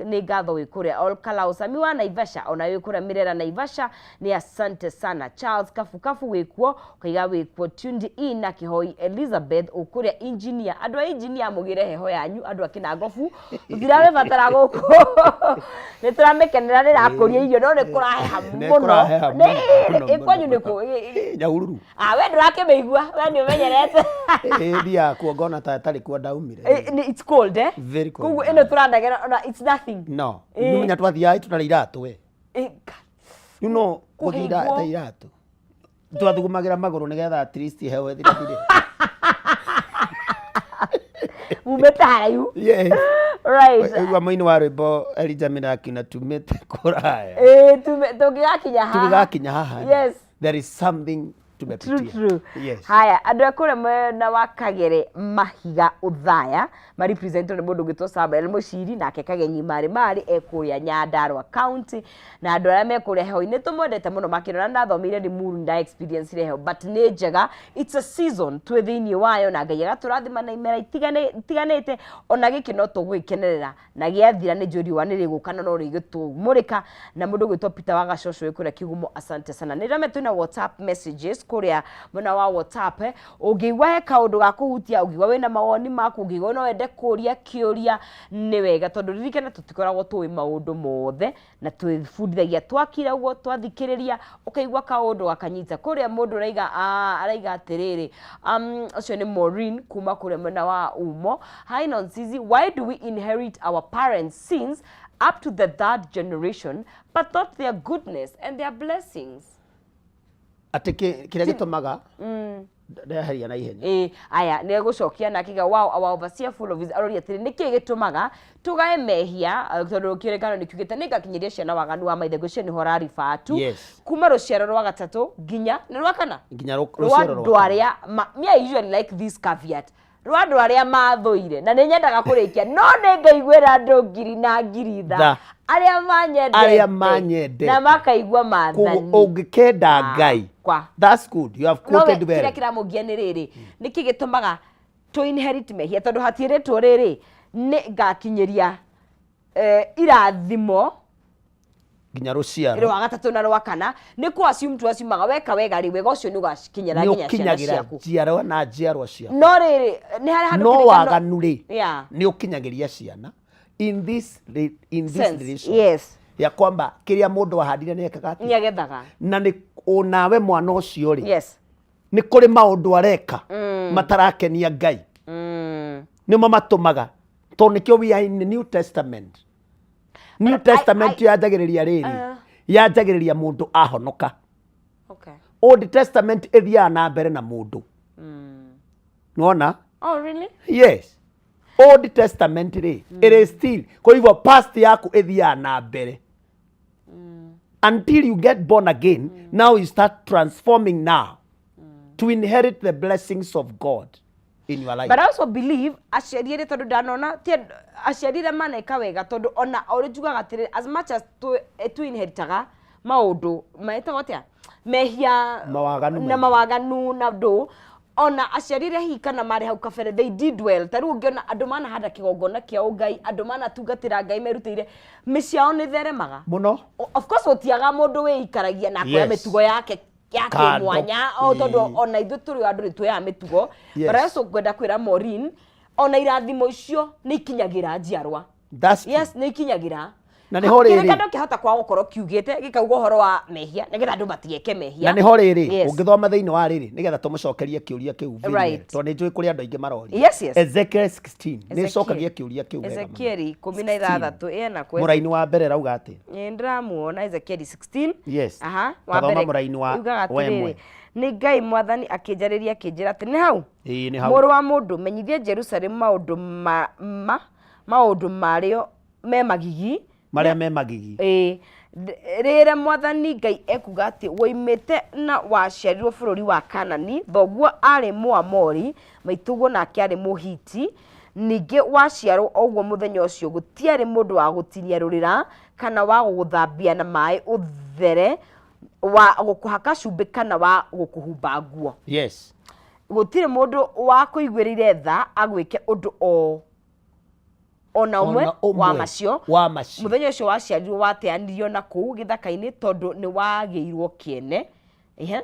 ni ngatho wikuria Olkalau Sami wa Naivasha ona wikuria Mirera Naivasha ni asante sana Charles Kafu wikuo kaiga wikuo tuned in na kihoi Elizabeth ukuria engineer andwa engineer mugire heho yanyu andwa akina ngofu thirawe batara guku ni turamekenera rira kuria irio no ni kuraheha muno ni kwanyu ni ku Nyahururu we ndurakimeigua we ni umenyerete dia kuongona tari kwa daumire it's cold very cold kugu ino turandagera it's nothing no nimenya twathia tunari iratu we you know kuthira ta iratu twathugumagira maguru nigetha at least hewe thire umetayu yes right wa maini wa rwimbo Elijah Mirakiuna tumete kuraya tugigakinya haha yes there is something tumepitia true yes haya andu akure na wakagere mahiga uthaya ma represent ni mundu gitwo Samuel Mushiri nake kagenyi mari ekuria Nyandarua county na andu ara mekuria heho ni tumwendete muno makirona na thomire ni muru nda experience reho but ni njega it's a season twithini wayo na ngai gaturathima na imera itiganite ona giki no tugwikenerera na giathira ni njuri wa nirigukana no rigitumurika na mundu gitwo Peter Wagacocco ekuria Kigumo asante sana ni rame tuna WhatsApp messages kuria muna wa WhatsApp ungigwa he kaundu ga kuhutia ungigwa wina mawoni maku ungigwa no wende kuria kiuria ni wega tondu ririkana tutikoragwo tuwi maundu mothe na twifundithagia twakira ugo twathikiriria ukaigwa kaundu gakanyita kuria mundu araiga atiriri ucio ni Maureen kuma kuria muna wa Umo hi Nonsizi why do we inherit our parents' sins up to the third generation but not their goodness and their blessings atike kire gitumaga ndeheria na ihenya aya ne gucokia na kiga wow our overseer full of his aroria tiri niki gitumaga tugae mehia tondu kirekano nikugite ningakinyiria ciana waganu wa maithe gucio ni horari fatu kuma ruciaro rwa gatatu nginya ni rwa kana nginya ruciaro rwa ndwaria me I usually like this caveat rwandu aria mathuire na ninyendaga kurikia no ningaigwira andu ngiri na ngiri tha aria manyende na makaigwa mathani ungikenda ngai that's good you have quoted well kira kira mugia ni riri niki gitumaga to inherit mehia tondu hatiretwo riri ni ngakinyiria irathimo nginya ruciaro rwa gatatu na rwa kana ni ku assume tu assumaga weka wega ri wega ucio ni ugakinyira nginya ciana ciaku njiaro na njiarwa ciaku no riri ni hari handu no waganu ri yeah ni ukinyagiria ciana in this relation yes ya kwamba kiria mundu ahandire ni ekaga ni agethaga na ni onawe mwana ucio ri yes ni kuri maundu areka matarakenia ngai ni mamatumaga to nikio we are in the New Testament New Testament yanjagiriria riri yanjagiriria mundu ahonoka okay Old Testament ethia na mbere na mundu nuona oh really yes Old Testament ri it is still kwa hivyo past yako ethia na mbere until you get born again now you start transforming now to inherit the blessings of God in your life. But I also believe aciarire tondu danona ti aciarire maneka wega tondu ona orijugaga atiri as much as to inheritaga maundu maitaga atia mehia mawaganu na ndu ona aciarire hikana mari hau kabere they did well taru ungiona andu mana handa kigongona kia ungai andu mana tungatira ngai merutire miciao ni theremaga muno of course utiaga mundu we ikaragia na kwa mitugo yake mwanya tondu ona ithu turi andu ni tuya mitugo but also gwenda kwira Maureen ona irathimo icio ni ikinyagira njiarwa yes ni ikinyagira na ni hore ri kando kihota kwa gukoro kiugite gikauga horo wa mehia nigetha andu matieke mehia na ni hore ri ungithoma thiini wa riri nigetha tumucokerie kiuria kiu to ni njui kuri andu aingi marori Ezekiel 16 ni cokagia kiuria kiu wega Ezekiel 16 ena kwe muraini wa mbere rauga ati ni ndamuona Ezekiel 16 yes aha wa mbere muraini wa wemwe ni ngai mwathani akinjariria kinjira ati ni hau ni hau muru wa mundu menyithie Jerusalem maundu mario me magigi maria me magigi rira mwathani ngai ekuga ati woimite na waciarirwo bururi wa Kanani thoguo ari Muamori maitugo nake ari Muhiti ninge waciarwo ogwo muthenya ucio gutiari mundu wa gutiria rurira kana wa guthambia na mai uthere wa gukuhaka cumbi kana wa gukuhumba nguo yes gutire mundu wa kuigwirire tha agwike undu ona umwe wa macio wa macio muthenya ucio waciarirwo wateanirio na kuu githaka-ini tondu ni wageirwo kiene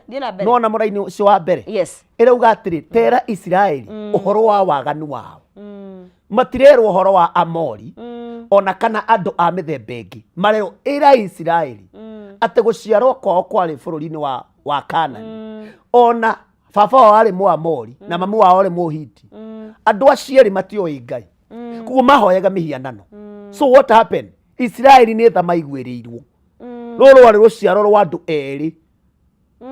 ndiye na mbere no na mũraini ucio wa mbere yes irauga atĩrĩ tera Israeli ũhoro wa waganu wao matirerwo ũhoro wa Amori ona kana andũ a mĩthemba ĩngĩ marerwo ĩra Israeli atĩ gũciarwo kwao kwarĩ bũrũri-inĩ wa Kanani ona baba wao arĩ Mũamori na mamu wao arĩ Mũhiti andũ acio erĩ matioĩ Ngai koguo mahoyaga mĩhianano so what happened Israeli nĩ tha maiguĩrĩirwo rũrũ rwarĩ rũciaro rwa andũ erĩ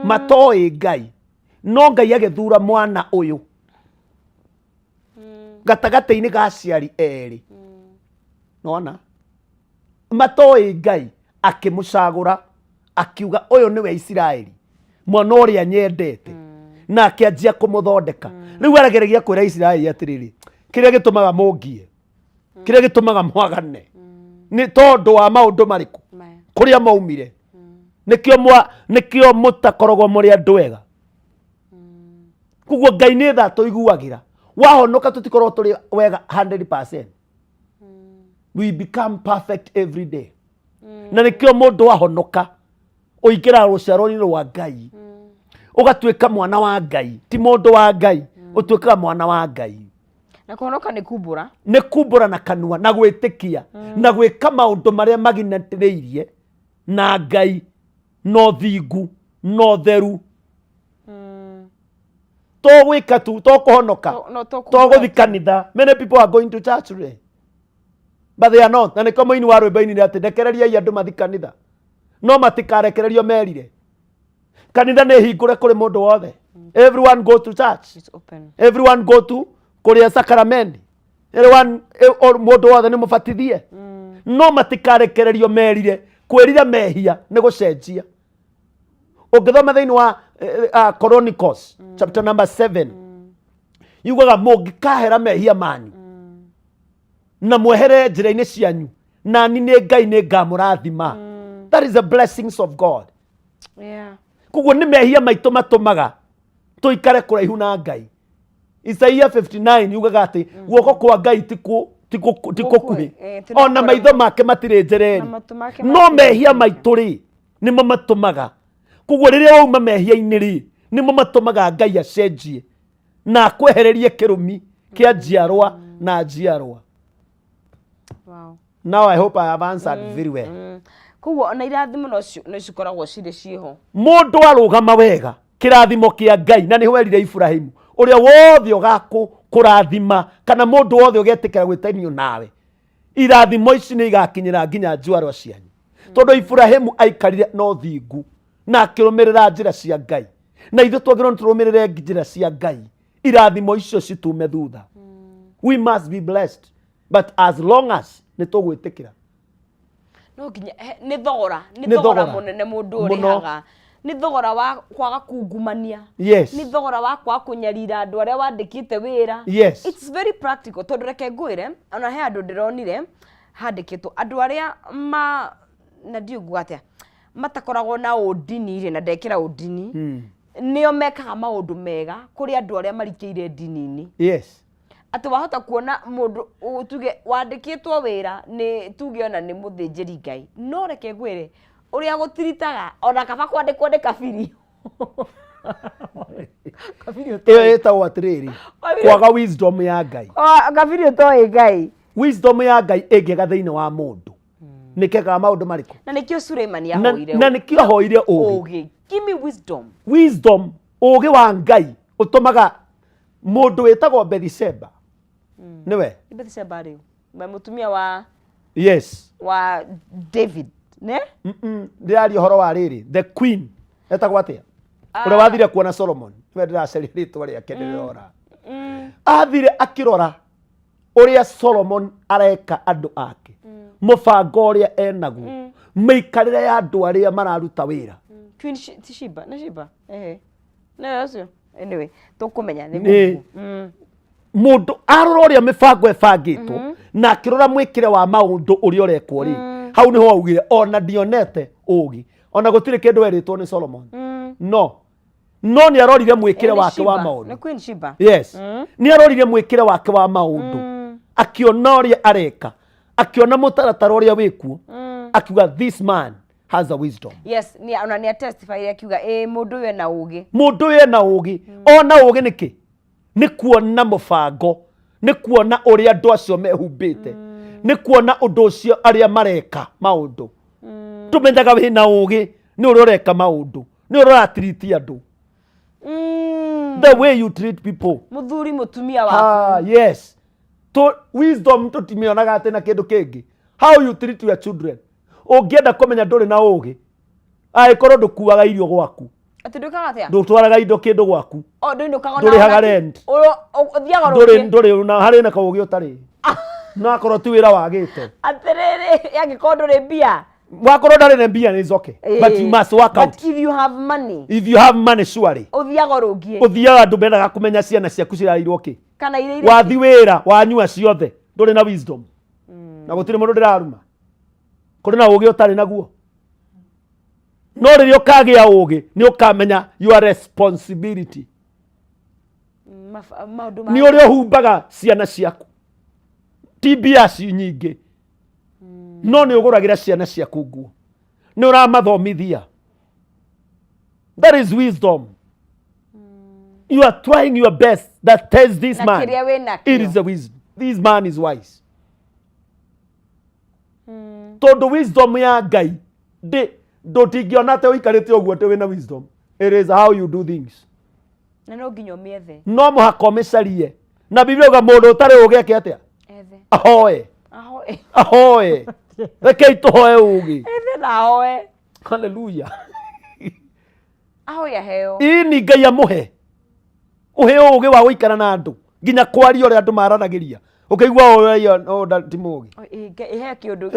matoĩ Ngai no Ngai agĩthura mwana ũyũ gatagatĩ-inĩ ga aciari erĩ nona matoĩ Ngai akĩmũcagũra akiuga ũyũ nĩwe Israeli mwana ũrĩa nyendete na akĩanjia kũmũthondeka rĩu arageragia kwĩra Israeli atĩrĩrĩ kĩrĩa gĩtũmaga mũngie kĩrĩa gĩtũmaga mwagane nĩ tondũ wa maũndũ marĩkũ kũrĩa maumire nĩkĩo mũtakoragwo mũrĩ andũ ega koguo Ngai nĩ tha tũiguagĩra wahonoka tũtikorwo tũrĩ wega 100%. We become perfect every day na nĩkĩo mũndũ wahonoka ũingĩra rũciaro-inĩ rwa Ngai ũgatuĩka mwana wa Ngai ti mũndũ wa Ngai ũtuĩkaga mwana wa Ngai na kũhonoka nĩ kumbũra na kanua na gwĩtĩkia na gwĩka maũndũ marĩa maginatĩrĩirie na Ngai no thingu no theru to gwĩka tu to kũhonoka to gũthi kanitha. Many people are going to church today but they are not. Na nĩko mũini wa rwĩmbo-inĩ atĩ ndekereriai andũ mathi kanitha no matikarekererio merire kanitha nĩ hingũre kũrĩ mũndũ wothe. Everyone go to church. It's open. Everyone go to kũrĩa sakramenti. Everyone mũndũ wothe nĩ mũbatithie no matikarekererio merire kwĩrira mehia nĩ gũcenjia. Ũngĩthoma thĩinĩ wa Chronicles chapter number 7 yugaga mũngĩkahera mehia manyu na mwehere njĩra-inĩ cianyu na ni nĩ Ngai nĩ ngamũrathima. That is the blessings of God. Yeah. Koguo nĩ mehia maitũ matũmaga tũikare kũraihu na Ngai. Isaia 59 yugaga atĩ guoko kwa Ngai ti gũkuhĩ ona maitho make matirĩ njereri no mehia maitũ rĩ nĩmo matũmaga. Koguo rĩrĩa wauma mehia-inĩ rĩ nĩmo matũmaga Ngai acenjie na akwehererie kĩrũmi kĩa njiarwa na njiarwa. Wow. Now I hope I have answered very well. Koguo ona irathimo no cikoragwo cirĩ ciho mũndũ arũgama wega kĩrathimo kĩa Ngai na nĩho erire Ibrahimu ũrĩa wothe ũgakũrathima kana mũndũ wothe ũgetĩkĩra gwĩtanio nawe irathimo ici nĩ igakinyĩra nginya njiarwa cianyu tondũ Ibrahimu aikarire no thingu na akĩrũmĩrĩra njĩra cia Ngai na ithuĩ twagĩrĩirwo tũrũmĩrĩre njĩra cia Ngai irathimo icio citume thutha. We must be blessed but as long as nĩ tũgwĩtĩkĩra no nginya nĩ thogora mũnene mũndũ ũrĩhaga nĩ thogora wa kwaga kungumania. Yes. Nĩ thogora wa kwaga kũnyarira andũ arĩa wandĩkĩte wĩra. Yes. It's very practical tondũ reke ngwĩre ona he andũ ndĩronire handĩkĩtwo andũ arĩa na ndiuga atĩa matakoragwo na ũndini rĩ na ndekĩra ũndini nĩo mekaga maũndũ mega kũrĩ andũ arĩa marikĩire ndini-inĩ. Yes. Atĩ wahota kuona mũndũ tuge wandĩkĩtwo wĩra nĩ tuge ona nĩ mũthĩnjĩri Ngai no reke ngwĩre ũrĩa gũtiritaga ona kaba kwandĩkwo nĩ kabiri ĩyo ĩtagwo atĩrĩrĩ kwaga wisdom ya Ngai. Kabiri ũtoĩ Ngai. Wisdom ya Ngai ĩngĩaga thĩinĩ wa mũndũ nĩkekaga maũndũ marĩkũ na nĩkĩo Suleimani ahoire na nĩkĩo ahoire ũũgĩ. Give me wisdom. Wisdom ũũgĩ wa Ngai ũtũmaga mũndũ wĩtagwo Bathsheba nĩwe Bathsheba rĩu mũtumia wa yes wa David ne ndĩraria ũhoro wa rĩrĩ the queen etagwo atĩa ũrĩa wathire kuona Solomon we ndĩracaria rĩtwa rĩake ndĩrora athire akĩrora ũrĩa Solomon areka andũ ake mũbango ũrĩa enaguo mĩikarĩre ya andũ arĩa mararuta wĩra. Queen Sheba na Sheba no ũcio anyway tũkũmenya nĩ mũndũ arora ũrĩa mĩbango ĩbangĩtwo na akĩrora mwĩkĩre wa maũndũ ũrĩa ũrekwo rĩ hau nĩho augire ona ndionete ũũgĩ ona gũtirĩ kĩndũ werĩtwo nĩ Solomon no nĩ arorire mwĩkĩre wake wa maũndũ. Queen Sheba yes nĩ arorire mwĩkĩre wake wa maũndũ akiona uria areka, akiona mutaratara uria wikuo, akiuga this man has a wisdom. Yes, ni a testify akiuga mundu uyu ena ugi. Mundu uyu ena ugi. Ona ugi niki? Ni kuona mubango, ni kuona uria andu acio mehumbite, ni kuona undu ucio aria mareka maundu. Tumenyaga wina ugi ni uria ureka maundu, ni uria uratreat andu. The way you treat people. Muthuri mutumia waku. Yes. To wisdom tutimionaga ati na kindu kingi. How you treat your children. Ungienda kumenya nduri na ugi, aikorwo ndukuaga irio gwaku, ati ndukaga atia, ndutwaraga indo kindu gwaku, ndukaga nduri haga rent, uthiaga rugi, nduri na hari na kaugi utari na akorwo ti wira wagite atiriri yangikorwo nduri mbia, wakorwo ndari na mbia is okay, but you must work out. But if you have money, surely uthiaga rugi, uthiaga ndu mendaga kumenya ciana ciaku cirairwo ki, kana ire wathi wira wanyua ciothe nduri na wisdom, na gutire mundu ndiraruma, kuri na ugi utari naguo. No riria ukagia ugi ni ukamenya your responsibility, ni uria humbaga ciana ciaku, ti mbia nyingi, no ni uguragira ciana ciaku nguo, ni uramathomithia. That is wisdom. You are trying your best. That tells this man it is a wisdom. This man is wise. Tondu wisdom ya Ngai ndutingiona ate uikarite uguo te wina wisdom. It is how you do things. Na no nginya miethe. No muhaka umicarie. Na Biblia uga mundu utari ugi ake atia? Ethe. Ahoe. Rekei tuhoe ugi. Ethe na ahoe. Hallelujah. Ahoe aheo. Ini Ngai amuhe. Uhe ugi wa guikara na andu. Nginya kwaria uria andu maranagiria. Ukaigua o timugi. Ihe kiundu.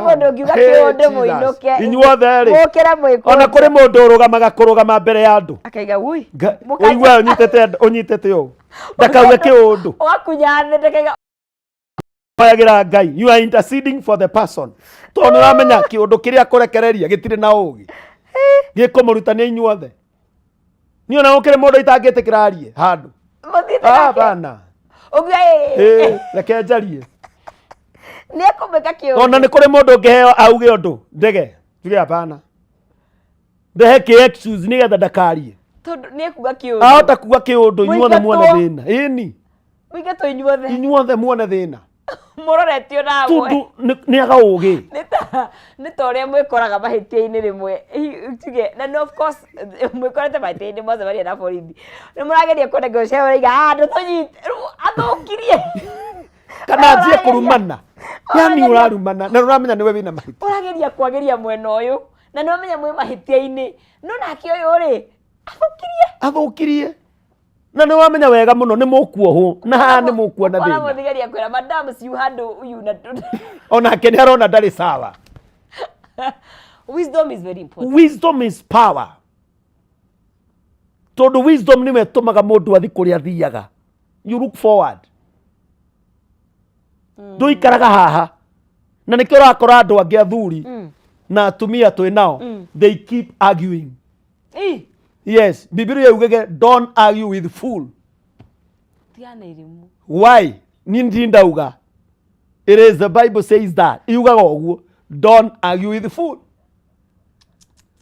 Mundu ngiuga kiundu muinuke. Inyuothe ri. Mukira mwiko. Ona kuri mundu urugamaga kurugama mbere ya andu. Akaiga ui. Uigua unyitete u. Ndakauge kiundu. Wakunya ndekaiga. Payagira Ngai. You are interceding for the person. Tondu uramenya kiundu kiria kurekereria gitire na ugi. Gikumurutania inyuothe. Ni ona ukire mundu itangitikira arie handu. Bana. Ogia reke njarie. Ni akumeka kiundu. Ona ni kuri mundu ngeheo auge undu ndege. Tuge hapana. Ndehe ki excuse ni getha ndakarie. Tondu ni kuga kiundu. Ahota kuga kiundu inyuothe muone thina. Ini. Muige to inyuothe. Inyuothe muone thina. Muroretio nawe. Tundu ni aga ugi. Ni to ria mwikoraga mahitia-ini rimwe. Tuge na no of course mwikorete mahitia-ini mothe bari na borithi. Ni murageria kunegotiate uraiga ndu tunyite athukirie. Kana anjie kurumana. Yani urarumana na uramenya niwe wina mahitia. Urageria kwageria mwena uyu na ni umenya mwe mahitia-ini. No nake uyu ri athukirie. Na ni wamenya wega muno ni mukuohwo na ha ni mukuona thina. Ona muthigeria kwira madam you handle uyu na ona kene arona ndari sawa. Wisdom is very important. Wisdom is power. Tondu wisdom ni metumaga mundu athi kuria athiaga. You look forward. Nduikaraga haha na nikio urakora andu angi athuri na atumia twi nao they keep arguing. Yes, Biblia yugege don't argue with fool. Tiana irimu. Why? Nindi ndauga. It is the Bible says that. Yugaga oguo don't argue with fool.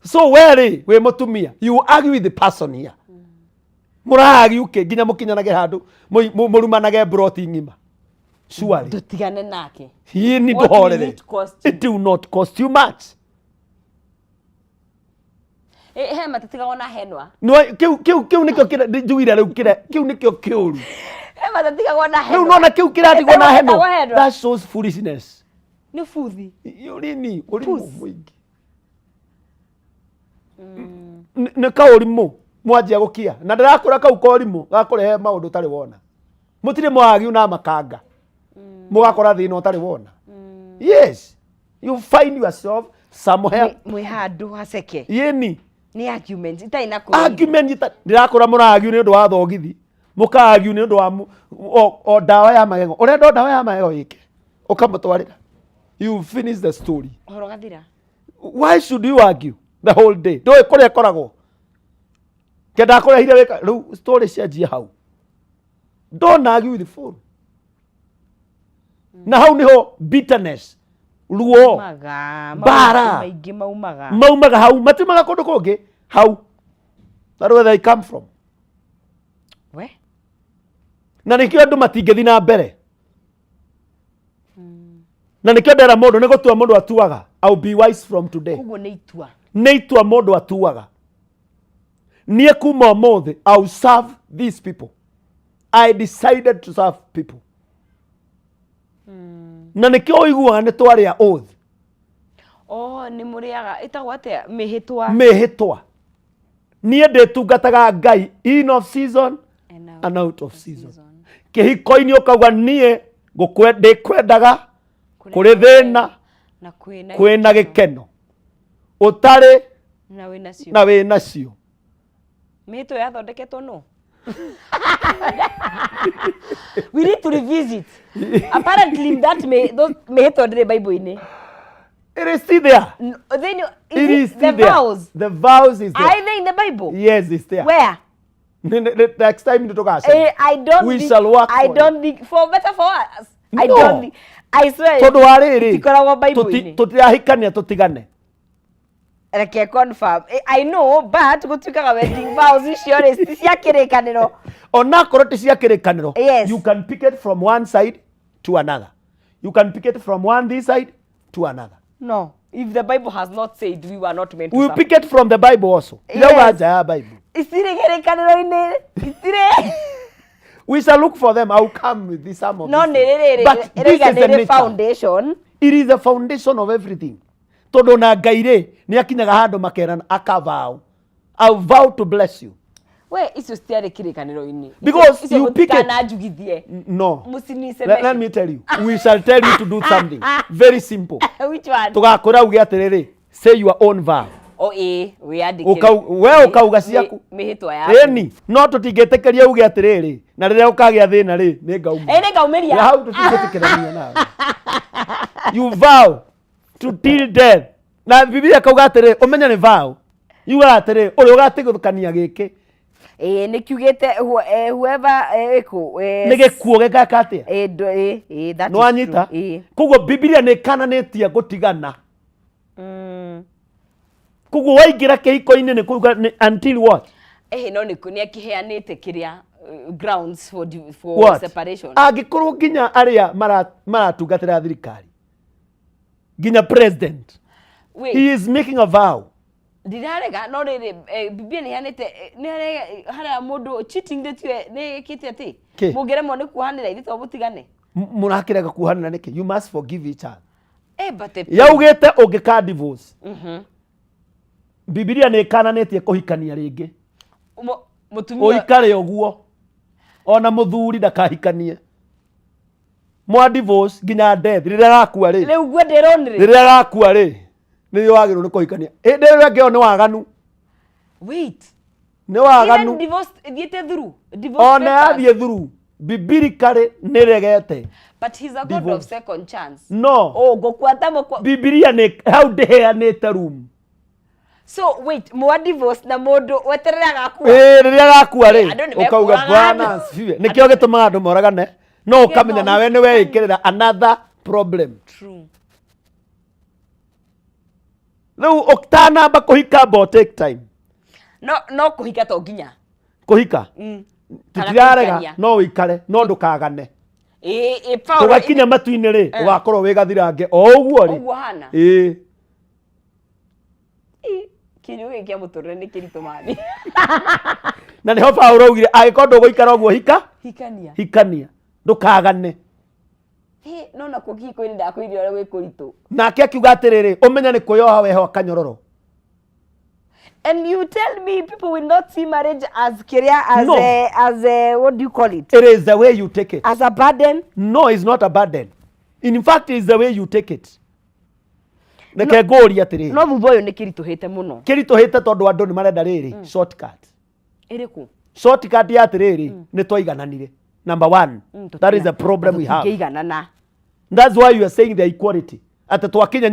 So where we mutumia you argue with the person here. Muragi uke ginya mukinyanage handu murumanage broti ngima. Surely. Tutigane nake. He need to horere. It will not cost you much. He matatiga ona henwa. No kiu nikio kira njuira riu kira kiu nikio kiuru. He matatiga ona henwa. Riu nona kiu kira ndigwo na henwa. That shows foolishness. Ni futhi. Urini muingi. Ni kaurimu mwanjia gukia na ndirakura kau kaurimu gakurehe maundu tari wona. Mutire mwagi una makanga. Mugakora thina utari wona. Yes. You find yourself somewhere. Mwe handu haseke. Yeni. Ni argument itaina ku. Argument ndirakora muragi ni undu wa thogithi. Mukagi ni undu wa o dawa ya magego. Urenda dawa ya magego yike. Ukamutwarira. You finish the story. Horogathira. Why should you argue the whole day? Ndoi kuria koragwo. Kenda kuria hire weka riu story cianjia hau. Don't argue with the fool. na hau niho bitterness ruo maga bara maingi maumaga maumaga hau matimaga kundu kungi hau that's where they come from we na nikio andu matingethi na mbere na nikio ndera mundu ni gutua mundu atuaga I'll be wise from today kuguo ni itua nĩ itua mũndũ atuaga niĩ kuma ũmũthĩ I'll serve these people I decided to serve people na nĩkĩo ũiguaga nĩ twarĩa oath nĩ mũrĩaga ĩtagwo atĩa mĩhĩtwa mĩhĩtwa niĩ ndĩtungataga Ngai in of season and out of season kĩhiko-inĩ ũkauga niĩ ndĩkwendaga kũrĩ thĩna na kwĩna gĩkeno ũtarĩ na wĩ nacio mĩhĩtwa yathondeketwo no we need to revisit apparently that mĩhĩtwa ndĩrĩ Bible-inĩ. It is still there. Then It is the still there. vows. The vows is there. Are they in the Bible? Yes, it's there. Where? Next time I don't we think, shall work I for don't think for better for us. I No. don't think, I swear. tondu wa riri Tikoragwo Bible-ini. tutirahikania tutigane Reke confirm. I know, but gũtuĩkaga wedding vows icio rĩ ti cia kĩrĩkanĩro. ona korwo ti cia kĩrĩkanĩro Yes. you can pick it from one side to another. You can pick it from one this side to another. No. If the Bible has not said we were not meant to We serve. pick it from the Bible also. Yes. Irauga nja ya Bible. Isire kĩrĩkanĩro-inĩ. Isire. We shall look for them. I will come with this some of No, these things. nĩ But this rĩrĩ is the nature. foundation. It is the foundation of everything. Tondu na Ngai rĩ nĩ akinyaga handũ makerana akavow. I'll vow to bless you. We icio citiarĩ kĩrĩkanĩro-inĩ. Because Icio you pick it. mũtikananjugithie. No. Mũsinisemeshe. Let me tell you. We shall tell you to do something. Very simple. Which one? Tũgakũra uge atĩrĩrĩ. Say your own vow. We ukauga ciaku mĩhĩtwa ĩni no tũtingĩtĩkĩria uge atĩrĩrĩ na rĩrĩa ũkagĩa thĩna rĩ nĩ ngauma nĩ ngaumĩria hau tũtingĩtĩkĩrania nawe you vow to till death na Biblia kauga atĩrĩ ũmenye nĩ vow yugaga atĩrĩ ũrĩa ũgatigithũkania gĩkĩ nĩ kiugĩte whoever nĩ gĩkuo gĩgaka atĩa that nĩ wanyita koguo Biblia nĩ ĩkananĩtie gũtigana koguo waingĩra kĩhiko-inĩ nĩ kuga until what no nĩ akĩheanĩte kĩrĩa grounds for separation angĩkorwo nginya arĩa maratungatĩra thirikari nginya president he is making a vow ndirarega no rĩrĩ Biblia nĩ ihanĩte harĩa mũndũ cheating nĩ ĩkĩte atĩ mũngĩremwo nĩ kuohanĩra ithuĩ to mũtigane mũrakĩrega kuohanĩra nĩkĩ you must forgive each other yaugĩte ũngĩka divorce Biblia nĩ ĩkananĩtie kũhikania rĩngĩ ũikare ũguo ona mũthuri ndakahikanie mwa divorce nginya death rĩrĩa agakua rĩ rĩu ngwenderwo rĩrĩa agakua rĩ nĩ wagĩrĩirwo nĩ kũhikania hĩndĩ ĩrĩa ĩngĩ nĩ waganu wait nĩ waganu even divorce thiĩte through ona yathiĩ through biblically nĩ regete but he's a god of second chance no ngũkua ta mũkwa Biblia nĩ hau ndĩheanĩte room so wait mwa divorce na mũndũ weterera agakua rĩrĩa agakua rĩ ũkauga bwana asifiwe nĩkĩo gĩtũmaga andũ moragane no ũkamenya nawe nĩ weĩkĩrĩra another problem true rĩu ũtanamba kũhika about take time no kũhika to nginya kũhika tũtirarega no ũikare no ndũkagane tũgakinya matu-inĩ rĩ ũgakorwo wĩ gathirange o ũguo rĩ ũguo hana kinyũ gĩkĩ kĩa mũtũrĩre nĩ kĩritũ mani na nĩho Paulo augire angĩkorwo ndũgũikara ũguo hikania ndũkagane no na kũhiko-inĩ ndakwĩrire ũrĩa gwĩ kũritũ nake akiuga atĩrĩrĩ ũmenya nĩ kwĩyoha weho kanyororo. And you tell me people will not see marriage as what do you call it? It is the way you take it. As a burden? No, it's not a burden. In fact, it's the way you take it. Neke ngũria atĩrĩ. No thutha ũyũ nĩ kĩritũhĩte mũno. Kĩritũhĩte tondũ andũ nĩ marenda rĩrĩ shortcut. Ĩrĩkũ? Shortcut ya atĩrĩrĩ nĩ twaigananire. Number one, that is the problem we have. That's why you are saying the equality. Ati twakinya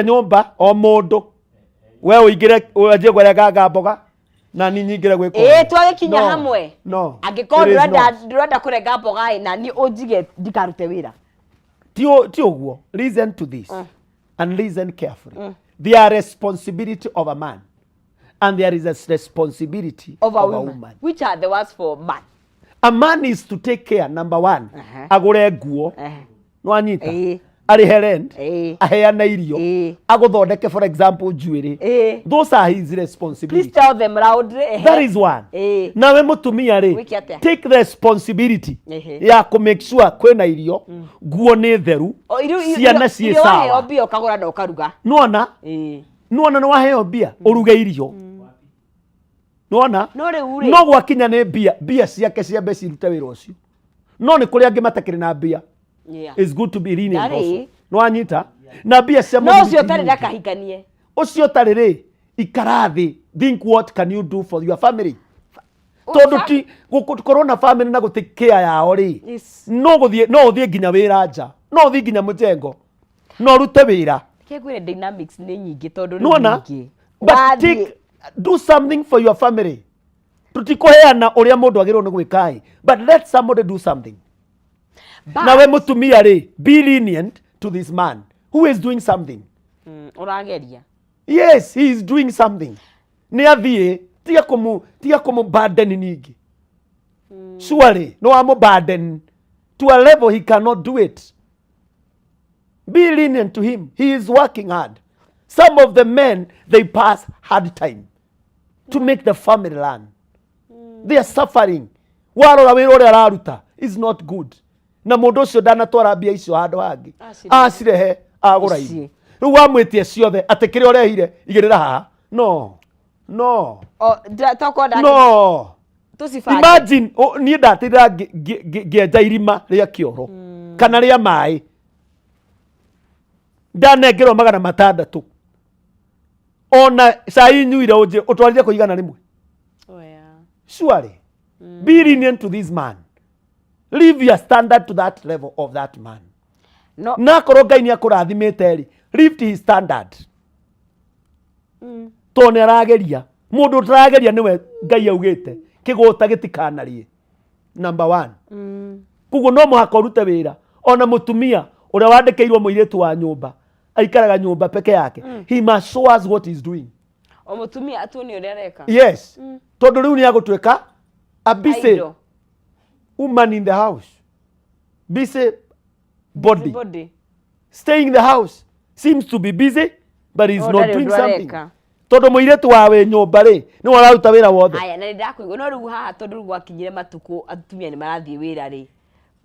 nyũmba o mũndũ we ũingĩre ũanjie gũrenga mboga na ni nyingire gwiko twagikinya hamwe no angikorwo ndurenda kurenga mboga na ni unjige ndikarute wira ti oguo. Listen to this and listen carefully. There are responsibility of a man and there is a responsibility of a woman. Which are the words for man? A man is to take care, number one, agure nguo, no anyita, arihe rent, aheana irio, aguthondeke for example njuĩrĩ. Those are his responsibilities. Please tell them loudly. That is one. Nawe mutumia ri, take the responsibility ya ku make sure kwĩna irio, nguo nĩ theru, ciana ciĩ sawa. Irio mbia ukagũra na ukaruga. Nuona? Nuona no waheo mbia, uruge irio. Nuona? No gwakinya nĩ mbia ciake ciambe cirute wĩra ũcio. No nĩ kũrĩ angĩ matakĩrĩ na mbia. It's good to be lenient also. No anyita na mbia cia mũndũ. No ũcio ũtarĩ ndakahikanie. Ũcio ũtarĩ rĩ, ikara thĩ. Think what can you do for your family? Tondũ ti gũkorwo na family na gũtake care yao rĩ. No ũthiĩ nginya wĩra nja. No ũthiĩ nginya mũjengo. No ũrute wĩra. Kĩgwĩre dynamics nĩ nyingĩ tondũ nĩ nyingĩ. But do something for your family. Tutikoheana ũrĩa mũndũ agĩrĩirwo nĩ gwĩka. But let somebody do something. Nawe mutumia ri, be lenient to this man who is doing something. Urageria. Yes, he is doing something. Ni athie tia kumu burden ningi. Surely no amo burden to a level he cannot do it. Be lenient to him. He is working hard. Some of the men, they pass hard time to make the family run. They are suffering. Warora wĩra ũrĩa araruta is not good. Na mũndũ ũcio ndanatwara mbia icio handũ hangĩ. Acirehe agũra irio. Rĩu wamwĩtie ciothe atĩ kĩrĩa ũrehire igĩrĩra haha. No. No. No. Imagine niĩ ndatĩrĩra ngĩenja irima rĩa kĩoro kana rĩa maĩ. Ndanengerwo 600. Ona cai nyuire ũtwarire kũigana rĩmwe. Surely. Be lenient to this man. Leave your standard to that level of that man. No. Na korwo Ngai nĩ akũrathimĩte ri, lift his standard. To nĩ arageria. Mũndũ ũtarageria nĩwe Ngai augĩte. Kĩgũta gĩtikanarie. Number 1. Kuguo no mũhaka ũrute wĩra. Ona mũtumia ũrĩa wandĩkĩirwo mũirĩtu wa nyũmba aikaraga nyũmba peke yake. He must show us what he's doing. O mũtumia atuonie ũrĩa areka. Yes. Tondũ rĩu nĩ agũtuĩka a busy woman in the house. Busy body. Staying in the house. Seems to be busy, but he's not doing something. Tondũ mũirĩtu wawe nyũmba rĩ, nĩ wararuta wĩra wothe. Aya na ndakũigua no rĩu haha tondũ rĩu gwakinyire matukũ atumia nĩ marathiĩ wĩra rĩ.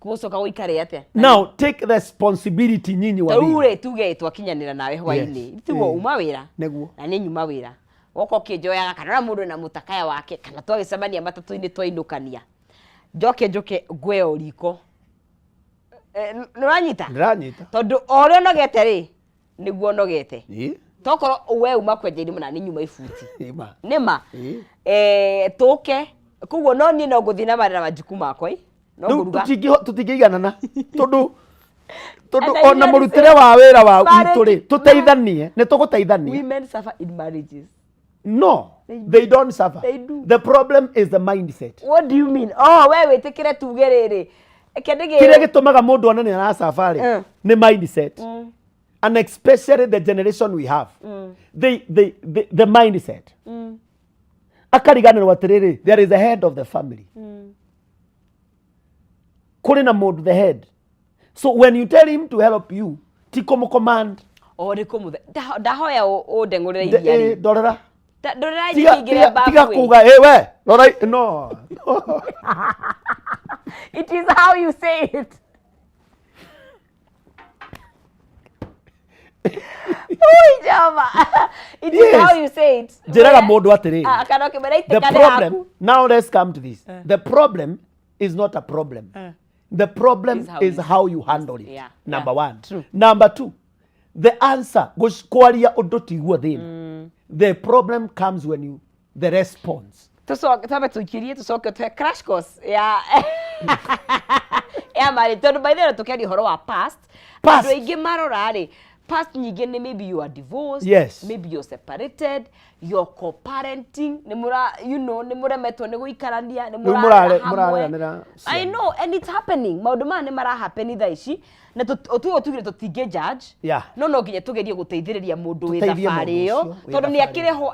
Kucoka gũikare atĩa? Now take responsibility nyinyi wa wĩra. Rĩu tuge twakinyanĩra nawe hwainĩ. Tiguo uma wĩra. Nĩguo. Na nĩ nyuma wĩra. Woko kĩnjoyaga kana mũndũ na mũtakaya wake kana twagĩcemania matatũ-inĩ twainũkania. Njoke ngwe riko. Nĩwanyita? Ndĩranyita. Tondũ o ũrĩa ũnogete rĩ, nĩguo ũnogete. Tokorwo we uma kwenja irima na nĩ nyuma ibuti. Nĩma. Tũke. Kuguo no niĩ no ngũthiĩ na marĩra majuku makwa. No ngũruga. Tũtingĩiganana. Tondũ ona mũrutĩre wa wĩra wa witũ rĩ, tũteithanie, nĩ tũgũteithania. Women suffer in marriages. No, they don't suffer. They do. The problem is the mindset. What do you mean? Oh, we wĩtĩkĩre tuge rĩrĩ. Kĩrĩa gĩtũmaga mũndũ one nĩ aracafa rĩ, nĩ mindset. And especially the generation we have. The mindset. Akariganĩrwo atĩrĩrĩ, there is a head of the family. Kũrĩ na mũndũ the head. So when you tell him to help you, ti kũmũcommand. Nĩ kũmũthe. Ndahoya ũndengũrĩre iria rĩ. Ndorera. Ndorera ingĩingĩra bafu. Tiga kuga, we, rora, no. It is how you say it. Ui jama. It is how you say it. Njĩraga mũndũ atĩrĩ. The problem, now let's come to this. The problem is not a problem. The problem is how you handle it. Yeah. Number 1. True. Number 2, the answer goes kwaria ũndũ tiguo thĩna. The problem comes when you, the response. Twabe tukirie tucoke twe crash course ya mari tondu by the way tukiari horo wa past. Andũ aingĩ marora rĩ, past nyingĩ nĩ maybe you are divorced, Yes. maybe you're separated, you're co-parenting, nĩ mũremetwo nĩ gũikarania, nĩ mũrarera hamwe. I know, and it's happening. Maũndũ maya nĩ marahappen thaa ici, na tugire tũtingĩ judge, no nginya tũgerie gũteithĩrĩria mũndũ wĩ thabarĩ ĩyo, tondũ nĩ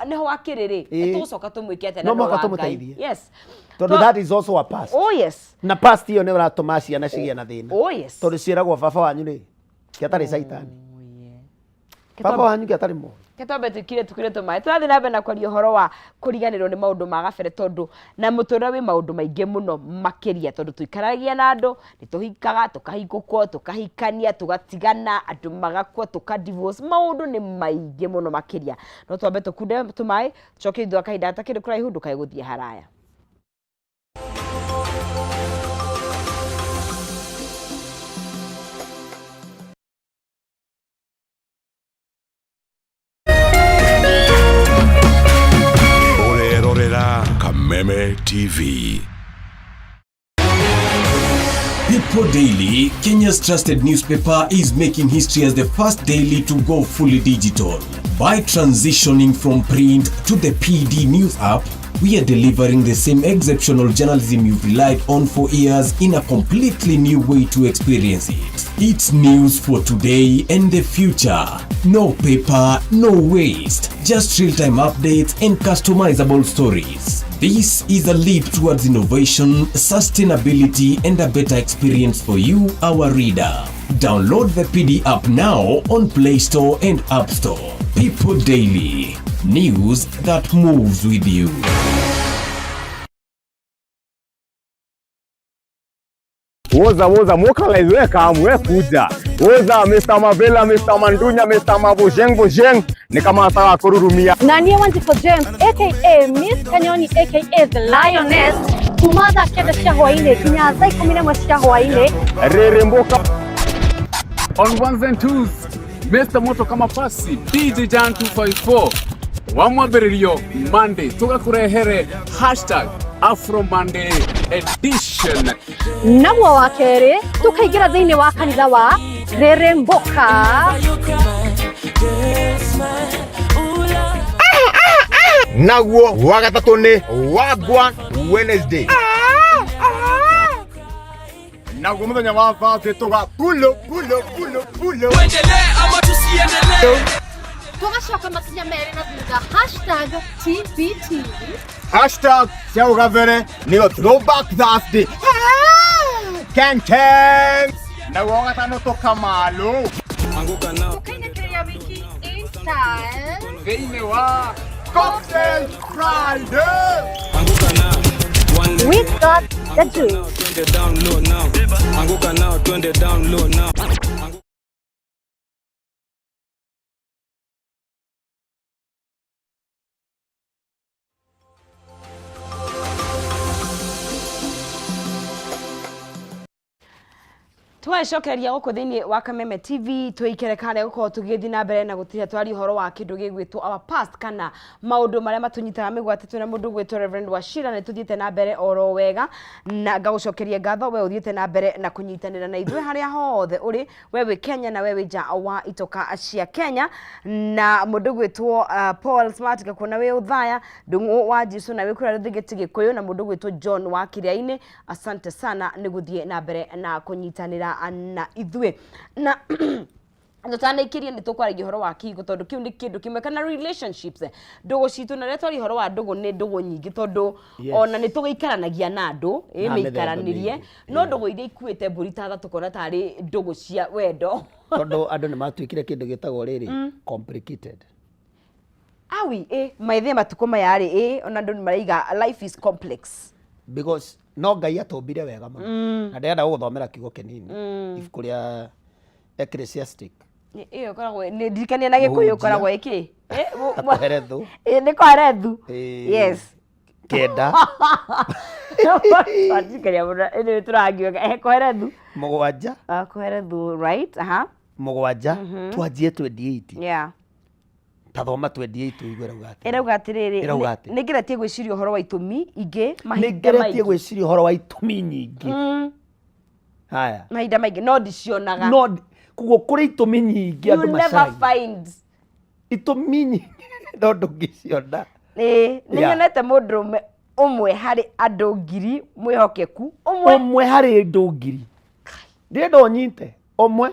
nĩho akĩrĩ-rĩ, nĩtũgũcoka tũmwĩke atĩ na Ngai. Yes. Tondũ that is also a past. Oh yes. Na past ĩyo nĩ ũratũma ciana cigĩe na thĩna. Oh yes. Tondũ ciĩragwo baba wanyu-rĩ, kĩatarĩ caitani. Baba wanyu kĩatarĩ mo. Ketombe tukire tũmaĩ. Tũrathiĩ na mbere na kwaria ũhoro wa kũriganĩrwo nĩ maũndũ ma gabere, tondũ na mũtũrĩre wĩ maũndũ maingĩ mũno makĩria, tondũ tũikaragia na andũ, nĩ tũhikaga, tũkahikũkwo, tũkahikania, tũgatigana, andũ magakua, tũka-divorce. Maũndũ nĩ maingĩ mũno makĩria. No twambe tũkunde tũmaĩ, tũcoke ithuĩ kahinda gatakĩrĩ kũraihu ndũkae gũthiĩ haraya. Kameme TV. People Daily, Kenya's trusted newspaper, is making history as the first daily to go fully digital. By transitioning from print to the PD News app, we are delivering the same exceptional journalism you've relied on for years in a completely new way to experience it. It's news for today and the future. No paper, no waste. Just real-time updates and customizable stories. This is a leap towards innovation, sustainability, and a better experience for you, our reader. Download the PD app now on Play Store and App Store. People Daily. News that moves with you. Woza mokala iweka amwe kuja. Woza Mr. Mavela, Mr. Mandunya, Mr. Mabojeng ni kama ataka kururumia. Nani Wanjiko James aka Miss Kanyoni aka the Lioness kumaza kenda shahwaine kinyaza 11 shahwaine Rere mboka on ones and twos. Mr. Moto kama pasi DJ Jan 254 wamwabererio Monday tugakurehere #Afro Monday edition. Nabwo wakere tukaigira thini wa kanitha wa Rere Mboka. Naguo wagatatu ni Wagwan Wednesday. Naguo muthenya wa Thursday tuga pulo. Tuendelee ama tusiendelee? Tugacoka makinya mere na thutha #TBT. #Ciaugavere niyo Throwback Thursday. Kang. Naguo wagatano tukamalo. Anguka nao. Tukainekea wiki in style. Thĩinĩ wa Cocktail Friday. Anguka nao. We got the juice. Twende down low now. Anguka nao, twende down low now. Twacokereria gũkũ thĩinĩ wa Kameme TV twĩikerekane gũkorwo tũgĩthiĩ na mbere na gũtiria twari ũhoro wa kĩndũ gĩgwĩtwo our past kana maũndũ marĩa matũnyitaga mĩgwate twĩna mũndũ gwĩtwo Reverend Wachira. Nĩ tũthiĩte na mbere oro wega na ngagũcokeria ngatho we ũthiĩte na mbere na kũnyitanĩra na ithuĩ harĩa hothe ũrĩ we wĩ Kenya na we wĩ nja wa itoka cia Kenya. Na mũndũ gwĩtwo Paul Smart gakuona wĩ ũthaya ndung'u wa Jesu na wĩ kũrĩa thigĩti Gĩkũyũ na mũndũ gwĩtwo John wa Kĩrĩa-inĩ. Asante sana nĩ gũthiĩ na mbere na kũnyitanĩra na ithuĩ na tũtanaikirie nĩ tũkwaragia ũhoro wa kihigo tondũ kĩu nĩ kĩndũ kĩmwe kana relationships ndũgũ citũ na rĩrĩa twari ũhoro wa ndũgũ nĩ ndũgũ nyingĩ tondũ ona nĩ tũgĩikaranagia na andũ mĩikaranĩrie no ndũgũ iria ikuĩte mbũri ta tha tũkona tarĩ ndũgũ cia wendo tondũ andũ nĩ matuĩkire kĩndũ gĩtagwo rĩrĩ complicated. Awi maithe matukũ maya rĩ ona andũ nĩ maraiga life is complex because no Ngai atombire wega mũno na ndĩrenda gũgũthomera kiugo kĩnini ibuku rĩa Ecclesiastic. Iyo koragwo nĩ ndikania na Gĩkũyũ koragwo iki Koherethu. Nĩ Koherethu. Yes. Kenda. Ndikania mũno nĩ tũrangiuga Koherethu. Mũgwanja. Koherethu right mũgwanja twanjie 28. Yeah. Tathoma 28 igwe rauga atĩ. Irauga atĩrĩrĩ nĩ ngeretie gwĩciria ũhoro wa itũmi ingĩ mahinda maingĩ. Nĩ ngeretie gwĩciria ũhoro wa itũmi nyingĩ. Haya. Mahinda maingĩ no ndicionaga. No kugo kuri itumi nyingi You andu never macai find. itumi nyingi no ndungiciona Nĩ Yeah. nyonete mũndũrũme ũmwe harĩ andũ ngiri mwĩhokeku omwe hari ndungiri ndirenda ũnyite omwe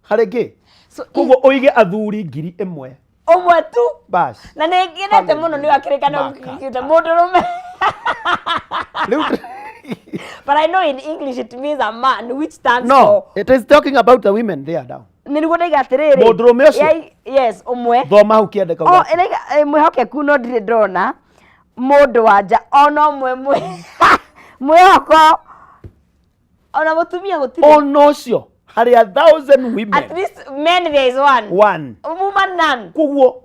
hari ngĩ So, kugo oige athuri ngiri ĩmwe ũmwe tu bas na nĩ ngenete mũno nĩ wakĩrĩkana Maka. ũkĩte mũndũrũme. Rĩu- But I know in English it means a man, which stands no for. it is talking about the women there down Nĩ niguo ndaiga atĩrĩrĩ. Mũndũrũme ũcio? Yes, ũmwe. thoma hau kĩandĩka O ĩraiga mwĩhokeku no ndirĩ ndona mũndũ wa nja ona ũmwe mwĩhoko ona mũtumia gũtirĩ. ona ũcio hari 1,000 women At least men there is one. one Woman none. koguo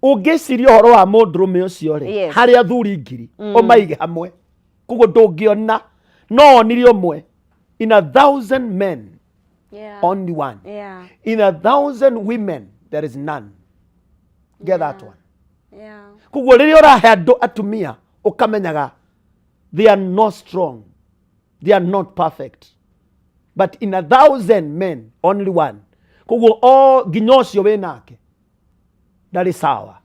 ũngĩciria ũhoro wa mũndũrũme ũcio rĩ Yes. harĩ athuri ngiri ũmaige hamwe koguo ndũngĩona no onire ũmwe in 1,000 men Yeah. only one Yeah. in 1,000 women there is none get that one Yeah. koguo rĩrĩa ũrahe andũ atumia ũkamenyaga they are not strong they are not perfect but in 1,000 men only one koguo o nginya ũcio wĩ nake ndarĩ sawa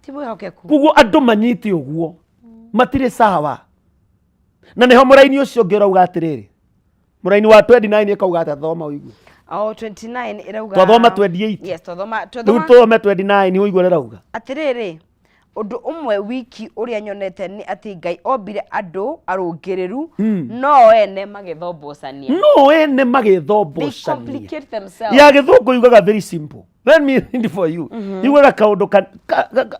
Ti mwĩhokeku. koguo andũ manyite ũguo matirĩ sawa na nĩho mũraini ũcio ũngĩ ũrauga atĩrĩrĩ mũraini wa 29 ĩkauga atĩ thoma ũigue Oh, 29 ĩrauga. twathoma 28 Yes, twathoma rĩu tuthome 29 ũigue rĩrauga atĩrĩrĩ ũndũ ũmwe wiki ũrĩa nyonete nĩ atĩ Ngai ombire andũ arũngĩrĩru no ene magĩthombocania. no ene They magĩthombocania complicate themselves. ya gĩthũngũ yugaga very simple let me read for you yugaga kaũndũ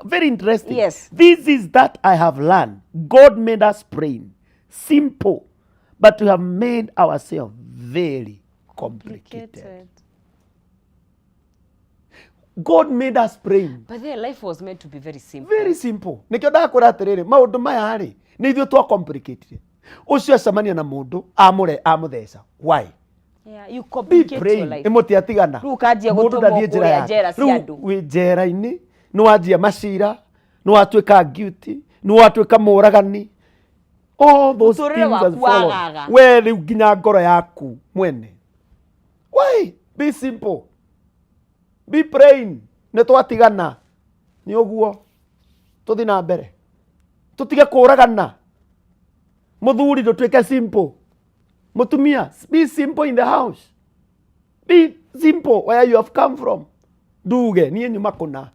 very interesting Yes. this is that I have learned God made us plain simple but we have made ourselves very complicated. God made us plain But their life was meant to be very simple. very simple nikio ndakwĩra atĩrĩrĩ maũndũ maya rĩ nĩ ithuĩ twa complicate ũcio acemania na mũndũ amũtheca why Yeah, you be complicate your praying life. ĩmũtiatigana Rĩu ũkanjia Mũndũ gũtũmwo ndathiĩ njĩra kũrĩa yake. njera cia Rĩu andũ. wĩ njera-inĩ nĩ wanjia macira nĩ watuĩka guilty nĩ watuĩka mũragani all those Mũtũrĩre things waku has followed. wagaga. We rĩu nginya ngoro yaku mwene why be simple be praying nĩ twatigana nĩ ũguo tũthi na mbere tũtige kũragana mũthuri ndũtuĩke simple mutumia be simple in the house be simple where you have come from nduge niĩ nyuma kũna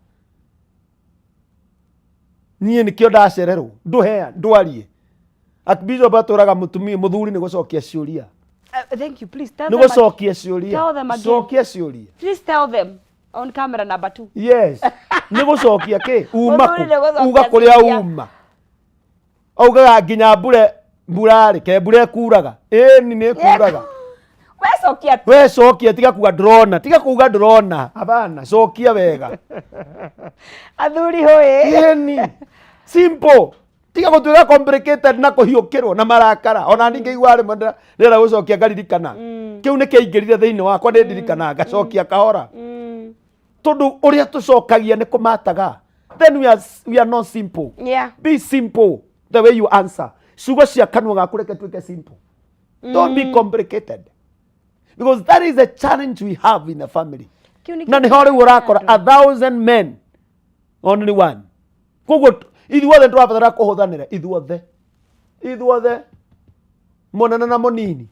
niĩ nĩkĩo ndacererwo ndũhea ndwarie akibishop atũraga mũtumia mũthuri nĩ gũcokia ciũria Thank you. Please tell nĩ them. gũcokia ciũria Tell them again. cokia ciũria Please tell them on camera number 2. yes nĩ gũcokia kĩ uma Mũthuri nĩ gũcokia uga kũrĩa ciũria. uma augaga nginya mbura rĩ ke mbura ĩkuraga ĩni nĩ ĩkuraga Wecokia tu. we cokia tiga kuga ndrona tiga kuga ndrona hapana cokia wega Athuri hoye. ĩni simple tiga gũtuĩka complicated na kũhiũkĩrwo na marakara ona ningĩ igua rĩmwe ndĩrenda gũcokia ngaririkana kĩu nĩ kĩaingĩrire thĩinĩ wakwa nĩ ndirikana ngacokia kahora tondũ ũrĩa tũcokagia nĩ kũmataga then we are not simple Yeah. be simple the way you answer ciugo cia kanua gaku reke tuĩke simple don't be complicated because that is the challenge we have in the family Kĩu nĩ na nĩho rĩu ũrakora 1,000 men only one koguo ithuothe tũrabatara kũhũthanĩra ithuothe mũnene na mũnini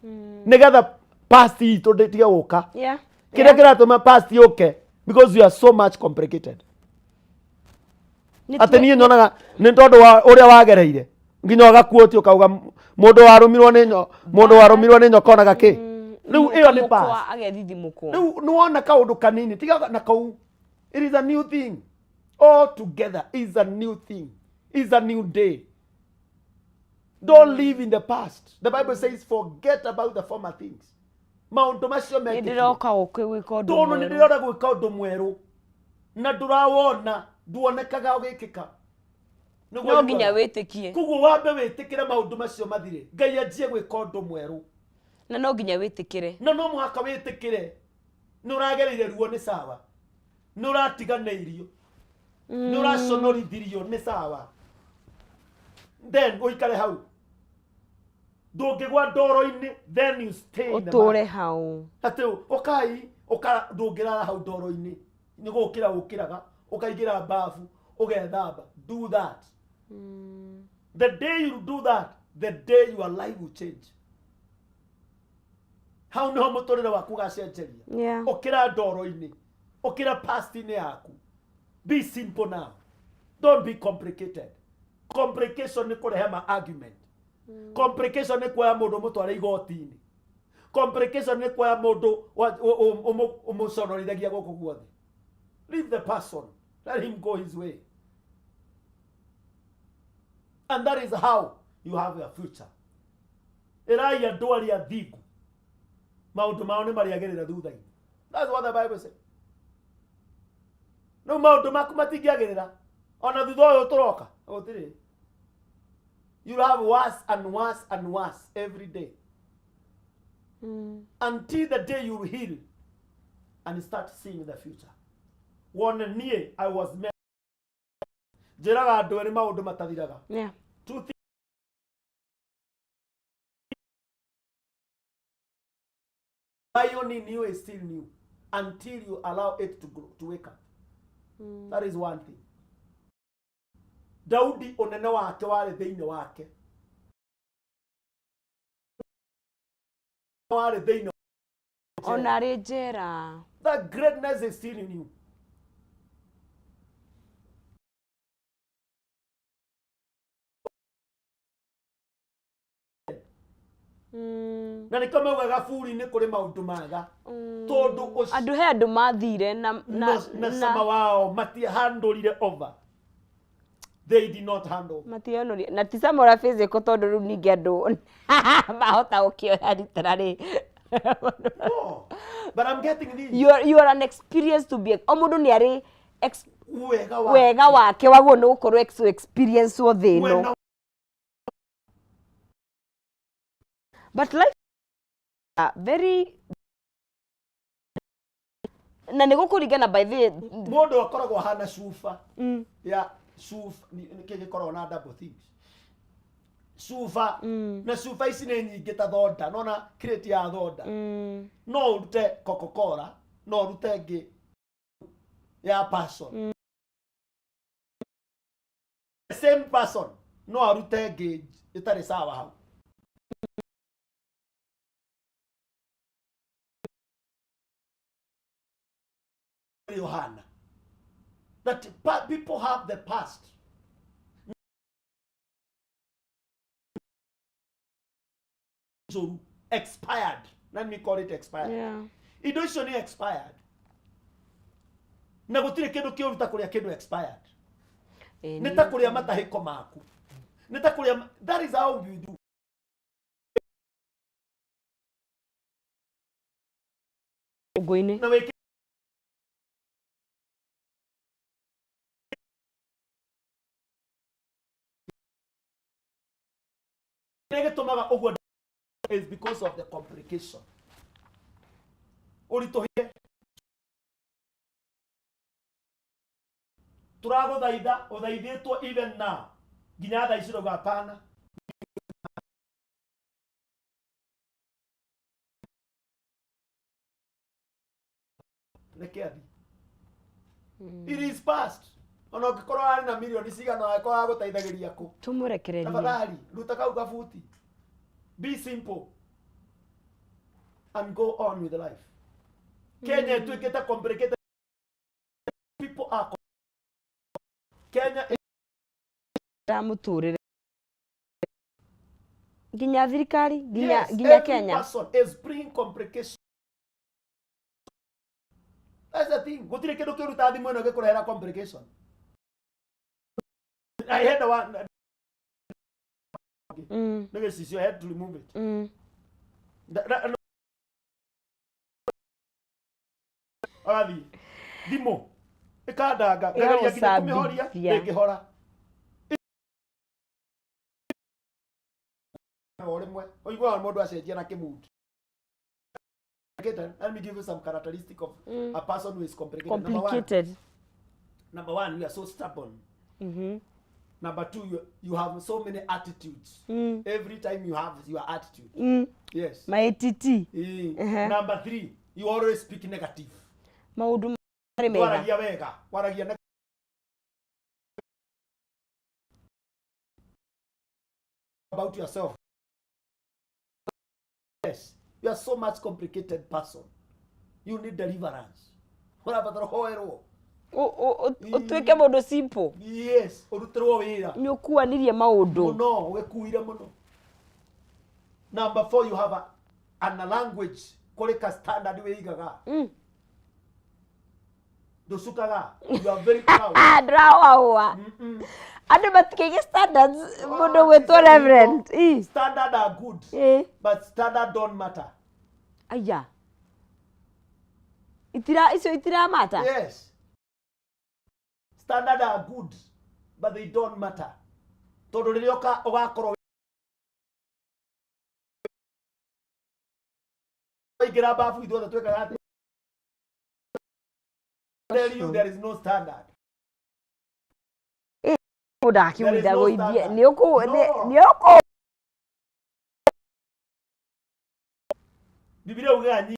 nĩgetha past itũ ndĩtige gũka Yeah. kĩrĩa kĩratũma past yũke because you are so much complicated atĩ niĩ nyonaga nĩ tondũ wa ũrĩa wagereire nginya ũgakuoti ũkauga mũndũ warũmirwo nĩ nyoka onaga kĩ rĩu ĩyo nĩ past agethithimũkwo. rĩu nĩ wona kaũndũ kanini tiga na kau it is a new thing all together is a new thing is a new day don't live in the past the Bible says forget about the former things maũndũ macio Nĩndĩroka gwĩka ũndũ ndono mwerũ. nĩndĩrenda gwĩka ũndũ mwerũ na ndũrawona nduonekaga ũgĩkĩka No nginya wĩtĩkie. koguo wambe wĩtĩkĩre maũndũ macio mathire Ngai anjie gwĩka ũndũ mwerũ Na no nginya wĩtĩkĩre. na no mũhaka wĩtĩkĩre nĩ ũragereire ruo nĩ sawa nĩ ũratiganĩirio nĩ ũraconorithirio nĩ sawa then ũikare hau ndũngĩgwa ndoro-inĩ then you stay in the Ũtũre mud. hau. Atĩ ũkai ndũngĩrara hau ndoro-inĩ nĩ gũkĩra ũkĩraga ũkaingĩra bafu ũgethamba. Do that. The day you do that, the day your life will change. Hau niho mũtũrĩre waku ũgacenjeria. Yeah. Ũkĩra ndoro-inĩ ũkĩra past-inĩ yaku. Be simple now. Don't be complicated. Complication nĩ kũrehe ma argument. Complication nĩ kuoya mũndũ mũtware igoti-inĩ. Complication nĩ kuoya mũndũ ũmũconorithagia gũkũ guothe. Leave the person. Let him go his way. And that is how you have your future. Erai andũ arĩa athingu. Maũndũ mao nĩ marĩagĩrĩra thutha-inĩ. That's what the Bible says. No maũndũ maku matingĩagĩrĩra. Ona thutha ũyũ tũroka. Gũtirĩ. You'll have worse and worse and worse every day. Until the day you heal and start seeing the future. One niĩ I was made. Njĩraga andũ erĩ maũndũ matathiraga. Yeah. Two things. Lion in you is still new until you allow it to grow, to wake up. That is one thing. Daudi unene wake wale thĩinĩ wake. Wale thĩinĩ. Ona rĩ njera. That greatness is still in you. Na nĩ kama uga gaburi-inĩ kũrĩ maũndũ maga. Tondũ Andũ he andũ mathire na sama wao matihandũrire over. They did not handle. Matianoria na ti samora physical tondũ rĩu ningĩ andũ mahota gũkĩoya literally. No, but I'm getting this. You are an experience to be. O mũndũ nĩ arĩ Wega wega wake waguo nĩ gũkorwo experience wo thĩ ĩno. But life very na nĩ gũkũringana by the mũndũ akoragwo hana cuba ya cuba nĩkĩ gĩkoragwo na double things cuba na cuba ici nĩ nyingĩ ta thonda nona crate ya thonda no urute Coca-Cola no urute ngĩ ya passion the same person no arute ngĩ itarĩ sawa hau. Yohana, that people have the past. So expired. Let me call it expired. Yeah. It usually expired. Na gũtirĩ kĩndũ kĩũru ta kũrĩa kĩndũ expired. Nĩ ta kũrĩa matahĩko maku. Nĩ ta kũrĩa, that is how you do. Ũguinĩ. Na wĩkĩ is because of the complication. Uritohie turaguthaitha uthaithĩtwo even now nginya thaa ici rauga hapana. It is past. Ona ũngĩkorwo arĩ na milioni cigana wakorwo gũteithagĩria kũ. Tũmũrekererie. Tafadhali ruta kau gabuti. Be simple and go on with life. Kenya ĩtuĩkĩte complicated. People are Kenya Mũtũrĩre nginya thirikari nginya Kenya. Every person is bringing complications. That's the thing. Gũtirĩ kĩndũ kĩũru ta thimũ ĩno gĩkũrehera complication. I had one. I had to remove it. Arathi thimũ ĩkandanga ngageria nginya kũmĩhoria ndĩngĩhora. Orimwe oigua mũndũ acenjia na kĩmudi. Let me give you some characteristic of a person who is complicated. Complicated. Number one, you are so stubborn. Number 2, you have so many attitudes. Every time you have your attitude. Yes. My ATT. Number 3, you always speak negative. Maundu mari mega. Waragia wega. Waragia about yourself. Yes. You are so much complicated person. You need deliverance. Urabatara hoero. Utweke mundu simple. Yes, urutirwo wira. Ni ukuanirie maundu. No, wekuira muno. Number 4, you have a language koleka standard weigaga. Dosukaga. You are very proud. Drawa. Ande batikege standards mundu wetwo reverend. Standard are good. But standard don't matter. Aya. Itira matter. Yes. Standard are good, but they don't matter. Todo lilioka ogakoro igira bafu ithuothe twekaga ati. Tell you there is no standard. Udakimwida goithie niuko Biblia uganyi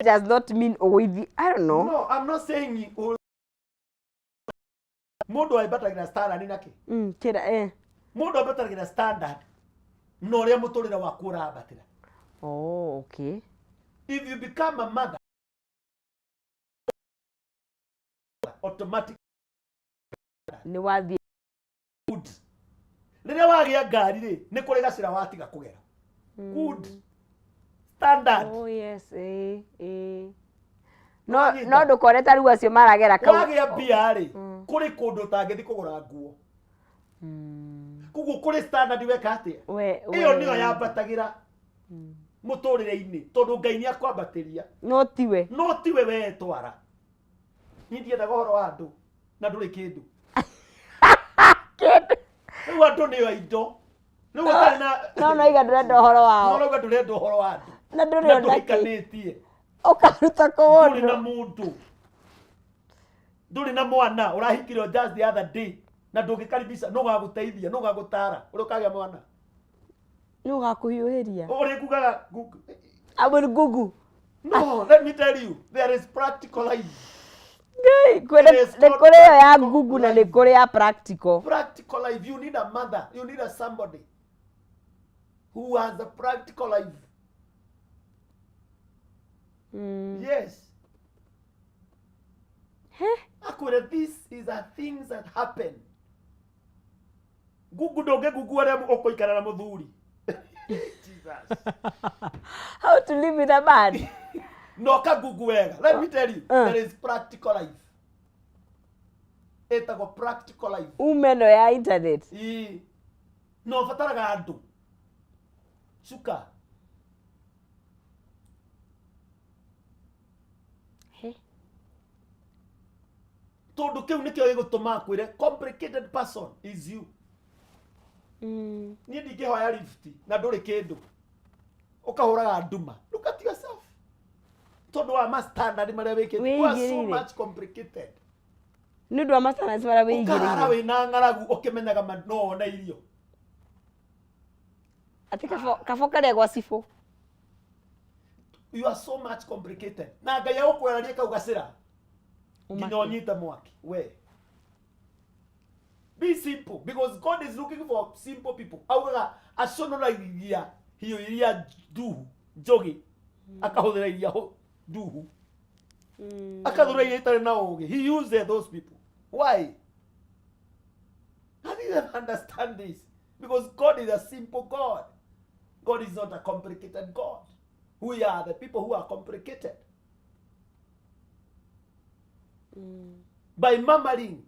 does not mean oithi. I don't know. No, I'm not saying Mundu aibatagira standard ninaki. Kira Mundu aibatagira standard no ria muturira waku urabatira. Oh, okay. If you become a mother, automatic ni wathi good. Riria wagia ngari ri ni kuri gacira watiga kugera. Good. Standard. Oh yes, No ndukoreta riu acio maragera kau. Wagia bia ri kuri kundu tangithi kugura nguo. Kugu kuri standard weka atia. Iyo niyo yambatagira muturire-ini tondu Ngai ni akwambatiria. No tiwe we twara. Ni ndiendaga horo wa andu na nduri kindu. Riu andu niyo indo. Riu utari na no iga ndurenda horo wao. No iga ndurenda horo wa andu. Na nduri ona kanitie. Ukaruta ko nduri na mundu. Nduri na mwana urahikirwo just the other day na ndungikaribisha no gaguteithia no gagutara urukagia mwana. No gakuhiuhiria. Uri kugaga gugu. Abur gugu. No, let me tell you, there is practical life. Le kore ya gugu na le kore ya practical. Practical life, you need a mother, you need a somebody who has a practical life. Yes. Akwere, this is a things that happen. Gugu doge gugu are okoikara na muthuri. Jesus. How to live with a man? No kagugu wega. Let me tell you, there is practical life. Etago practical life. Umeno ya internet. No fataraga andu. Suka. Tondu kiu nikio gigutuma akwire complicated person is you. Ni ndingihoya lift na nduri kindu. Ukahuraga nduma. Look at yourself. Tondu wa ma standard maria wikite. You are so much complicated. Nundu wa ma standards maria wikite. Ukahara wina ngaragu ukimenyaga no na irio. Ati kafoka ria gwa sifo. You are so much complicated. Na Ngai agukweraria kaugacira. Nginya onyite mwaki we. Be simple, because God is looking for simple people. Augaga aconora iria hiyo iria duhu jogi akahuthira iria duhu akathura iria itari na ugi. He used those people. Why? I didn't understand this, because God is a simple God. God is not a complicated God. We are the people who are complicated. By murmuring.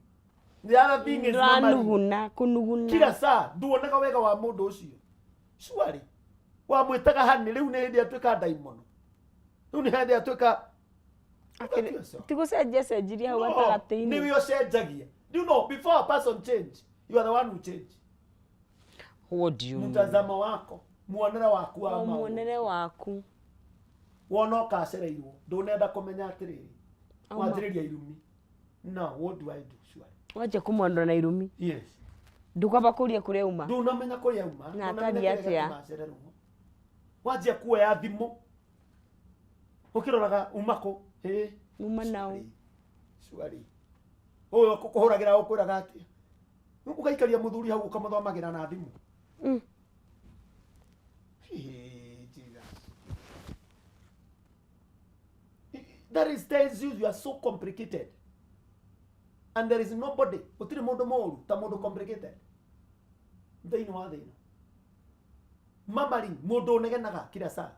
The other thing is murmuring. Kila saa nduonaga wega wa mundu ucio. Surely wa mwitaga hani riu ni hindi atuika daimono. Riu ni hindi atuika tigucenjia cenjiria hau gatagati-ini. Niwe ucenjagia. Do you know, before a person change, you are the one who change. What do you mean? Mtazamo wako, muonere waku wa maundu. Muonere waku. Wona ukacereirwo ndunenda kumenya atiriri wanjiriria irumi. Now what do I do? Surely waje kumwandwa na irumi Yes. ndukamba kuria kuria uma Ndunamenya ko yauma. Na atari atia. Waje kuoya thimo. Ukiroraga umako. uma nao Swali. Oyo kuhuragira ukwiraga atia. Ugaikaria muthuri hau ukamuthomagira na thimu. Jesus. That is tells you are so complicated. And there is nobody. Utiri mundu moru ta mundu complicated. Thĩinĩ wa thĩ ĩno. Mamari mundu unegenaga kila saa.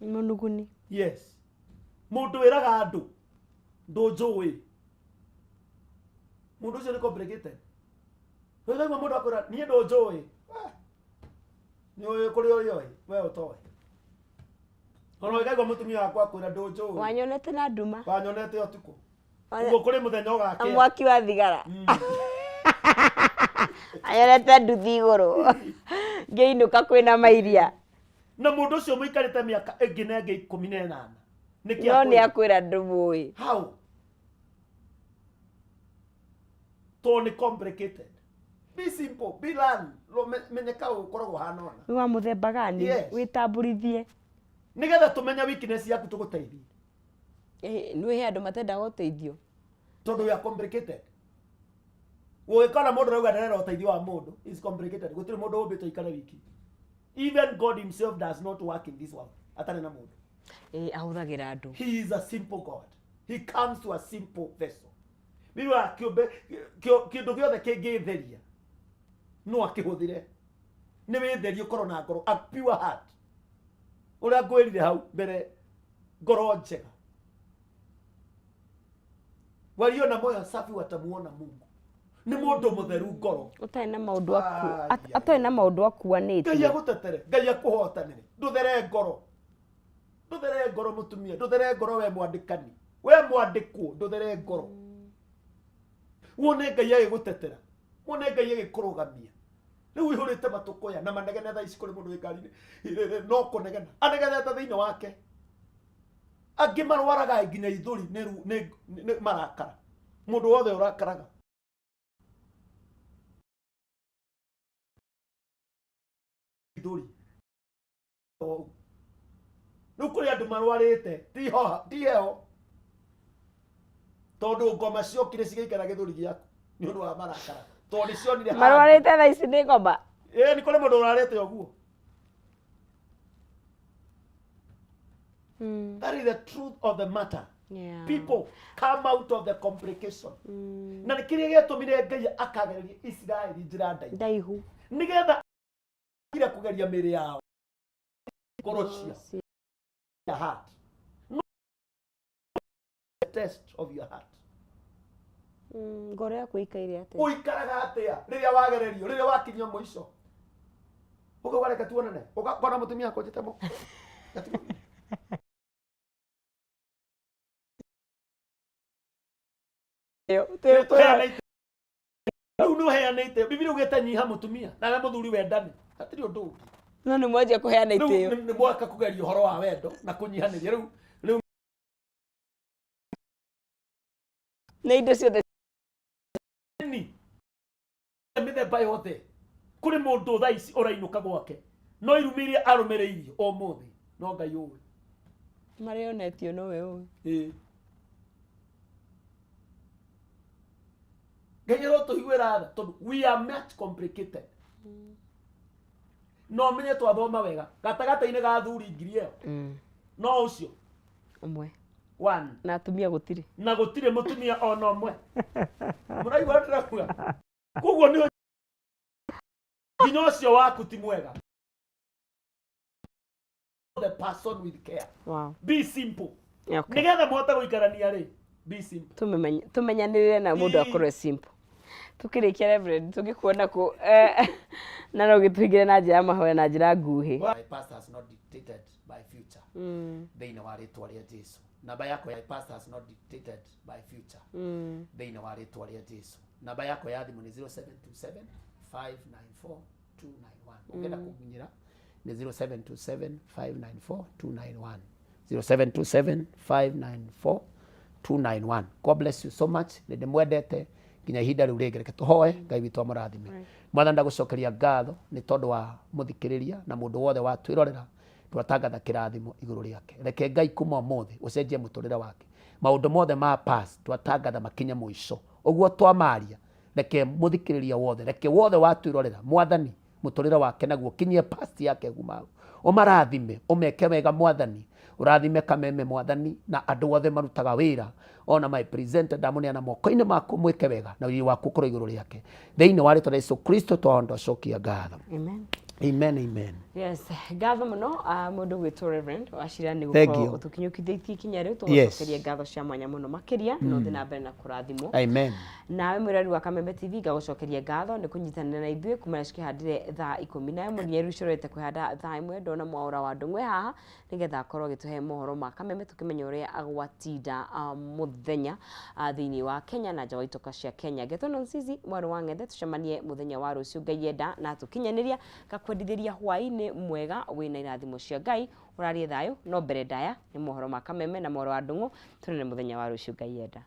munuguni Yes. Mundu wĩraga andu ndũnjũĩ. Mundu ũcio nĩ complicated. Wewe mundu akwĩra niĩ ndũnjũĩ. Nĩ ũĩ kũrĩ ũrĩ we ũtoĩ. Ona wĩkaigua mũtumia wakwa akwĩra ndũnjũĩ. wanyonete na nduma Wanyonete ũtukũ. Uguo kũrĩ mũthenya ũgakĩa. mwaki wa thigara anyonete nduthi igũrũ ngĩinũka kwĩna mairia Na mũndũ ũcio mũikarĩte mĩaka ĩngĩ na ĩngĩ 18. Nĩkĩ no nĩ akwĩra ndũmũĩ How? To ni complicated. Be simple, be learn. Menyeka ũkoragwo hana ona. nĩ wa mũthemba gani Yes. wĩtamburithie Nigetha tũmenya weakness yaku tũgũteithie. nĩ he andũ matendaga ũteithio Tondũ ya complicated. Ũgĩkora mũndũ rauga ndarera ũteithio wa mũndũ is complicated. Gũtirĩ mũndũ ũmbĩtwo ikare wiki. Even God himself does not work in this world. Atarĩ na mũndũ. ahũthagĩra andũ He is a simple God. He comes to a simple vessel. Bila kĩndũ gĩothe kĩngĩtheria no akĩhũthĩre. Nĩ wĩtherie ũkorwo na ngoro, a pure heart. Ũrĩa ngwĩrire hau mbere, ngoro njega. Walio na moyo safi watamuona Mungu. Nĩ mũndũ mũtheru ngoro. ũtarĩ na maũndũ atarĩ na maũndũ akuanĩtie Ngai agũtetere, Ngai akũhotanĩre. Ndũthere ngoro. Ndũthere ngoro mũtumia, ndũthere ngoro we mwandĩkani. We mwandĩkwo, ndũthere ngoro. Wone Ngai agĩgũtetera. Wone Ngai agĩkũrũgamia. Rĩu ihũrĩte matũkũya na manegene thaa ici kũrĩ mũndũ wĩkari-inĩ. No kũnegena. Anegenete thĩinĩ wake. Angĩ marwaraga nginya ithũri nĩ marakara. Mũndũ wothe ũrakaraga. Ithũri. Rĩu kũrĩ andũ marwarĩte. Ti heo. Tondũ ngoma ciokire cigaikara gĩthũri gĩaku nĩ ũndũ wa marakara. Tondũ cionire marwarĩte thaa ici nĩ ngoma nĩ kũrĩ mũndũ ũrarĩte ũguo. That is the truth of the matter. Yeah. People come out of the complication. Na nĩ kĩrĩa gĩatũmire Ngai akagereria Isiraeli njĩra ndaihu nĩgetha ira kugeria mĩrĩ yao ngoro ciao your heart. No, the test of your heart. ngoro yaku ĩikaire atĩa Ũikaraga atĩa rĩrĩa wagererio, rĩrĩa wakinyia mũico. Ũkauga reke tuonane, ũkona mũtumia akũnjĩte mo. Rĩu nĩ ũheanĩte, Biblia ugĩte nyiha mũtumia, nawe mũthuri wendane. Hatirĩ ũndũ ũngĩ. no nĩ mwanjia kũheana itĩo Rĩu nĩ mwaka kũgeria ũhoro wa wendo na kũnyihanĩria. Rĩu nĩ indo ciothe ni mĩthemba yothe. Kũrĩ mũndũ thaa ici ũrainũka gwake no irumi iria arũmĩrĩirio ũmũthĩ no Ngai ũĩ. marĩonetio nowe ũĩ Ngai arotũhiguĩra tha tondũ we are much complicated. No menye twathoma wega gatagatĩ-inĩ ga thuri ngiri ĩyo no ũcio ũmwe one na atumia gũtirĩ na gũtirĩ mũtumia ona ũmwe. Mũraigua ndĩrakuga koguo nĩ nginya ũcio waku ti mwega. The person with care. wow Be simple. okay Nĩgetha mũhote gũikarania rĩ, be simple. tumenyanĩrĩre na mũndũ akorwo simple tukĩrĩkia reverend tũngĩkuona kũ na no gĩtũingĩre na njĩra mahoya na njĩra nguhĩ. My past has not dictated by future. Thĩinĩ wa rĩtwa rĩa Jesu. Namba yako ya past has not dictated by future. Thĩinĩ wa rĩtwa rĩa Jesu. Namba yako ya thimũ nĩ 0727 594 291. Ũngĩenda kũnginyĩra nĩ 0727 594 291. 0727 594 291. God bless you so much. Nĩ mwendete nginya ihinda rĩu rĩngĩ reke tũhoe Ngai witũ amũrathime. Mwathani ndagũcokeria ngatho nĩ tondũ wa mũthikĩrĩria na mũndũ wothe watwĩrorera twatangatha kĩrathimo igũrũ rĩake. Reke Ngai kuma ũmũthĩ ũcenjie mũtũrĩre wake. Maũndũ mothe ma past twatangatha makinye mũico. Ũguo twamaria reke mũthikĩrĩria wothe reke wothe watwĩrorera Mwathani mũtũrĩre wake naguo kinyie past yake gumao. Ũmarathime ũmeke wega Mwathani. Ũrathime Kameme Mwathani na andũ othe marutaga wĩra ona my presenter ndamuneana moko-inĩ maku mwĩke wega na wĩra waku ũkorwo igũrũ rĩake. Thĩinĩ wa rĩtwa rĩa Yesu Kristo twacokia ngatho. Amen. Amen, amen. Yes, ngatho muno mundu gwitwo Reverend wacira ni gukorwo tukinyukithĩtie ikinya rĩu tũgacokeria ngatho cia mwanya muno makĩria no thĩ na mbere na kũrathimwo. Amen. Nawe mwĩrori wa Kameme TV ngagucokeria ngatho nĩ kũnyitanĩra na ithuĩ kuma cikihandire thaa 11 nginya rĩu corete kwĩhanda thaa 1 ndona mwaura wa ndũng'we haha nĩgetha akorwo agĩtũhe mohoro ma Kameme tukimenya ũrĩa agwatinda mũthenya thĩinĩ wa Kenya na nja wa itoka cia Kenya. Ngetwo Nonsizi mwarĩ wa Ng'ethe tucemanie mũthenya wa rũciũ Ngai enda na tukinyanĩria gakwendithĩria hwaĩ-inĩ mwega wĩna irathimo cia Ngai ũrarie thayũ no mbere ndaya nĩ mohoro ma Kameme na mohoro wa ndũng'ũ tũrĩ mũthenya wa rũciũ Ngai enda.